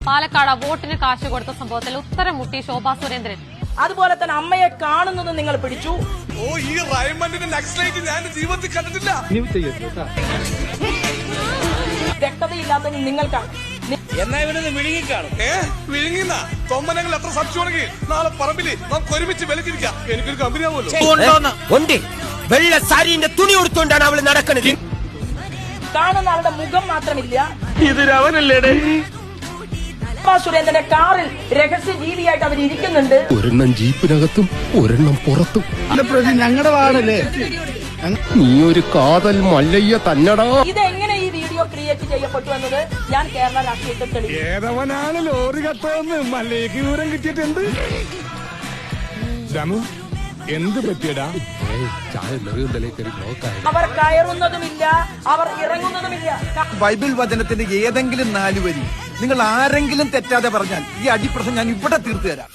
പാലക്കാട് വോട്ടിന് കാശ് കൊടുത്ത സംഭവത്തിൽ ഉത്തരം മുട്ടി ശോഭാ സുരേന്ദ്രൻ. അതുപോലെ തന്നെ അമ്മയെ കാണുന്നത് നിങ്ങൾ പിടിച്ചു. ഓ, ഈ റൈമണ്ടിന്റെ നക്സലൈറ്റ് ഞാൻ ജീവിതത്തിൽ കണ്ടിട്ടില്ല. വ്യക്തതയില്ലാത്ത നിങ്ങൾക്കാണ്. എന്നാ ഇവനൊന്ന് വിഴുങ്ങിക്കാണും. വിഴുങ്ങിന്ന തൊമ്മനങ്ങൾ എത്ര സംശയമാണെങ്കിൽ നാളെ പറമ്പില് നമുക്ക് ഒരുമിച്ച് വിലക്കിരിക്കാം. എനിക്കൊരു കമ്പനി ആവുമല്ലോ. വെള്ള സാരിന്റെ തുണി കൊടുത്തോണ്ടാണ് അവള് നടക്കുന്നത്. കാണുന്ന ആളുടെ മുഖം മാത്രമില്ല. ഇത് രവനല്ലേടേ? ശോഭാ സുരേന്ദ്രന്റെ കാറിൽ രഹസ്യ ജീവിയായിട്ട് അവർ ഇരിക്കുന്നുണ്ട്. ഒരെണ്ണം ജീപ്പിനകത്തും ഒരെണ്ണം പുറത്തും. ഞങ്ങളുടെ വാർഡല്ലേ? നീ ഒരു കാതൽ മല്ലയ്യ തന്നടാ. ഇതെങ്ങനെ ഈ വീഡിയോ ക്രിയേറ്റ് ചെയ്യപ്പെട്ടു എന്നത് ഞാൻ കേരള രാഷ്ട്രീയത്തിൽ തെളിയിക്കും. ഏതവനാണ് ലോറി കത്തോന്ന് മല്ലയ്ക്ക് വിവരം കിട്ടിയിട്ടുണ്ട്. എന്ത് പറ്റിയടാ? അവർ കയറുന്നതുമില്ല, അവർ ഇറങ്ങുന്നതുമില്ല. ബൈബിൾ വചനത്തിന്റെ ഏതെങ്കിലും 4 വരി നിങ്ങൾ ആരെങ്കിലും തെറ്റാതെ പറഞ്ഞാൽ ഈ അടിപ്രശ്നം ഞാൻ ഇവിടെ തീർത്തു തരാം.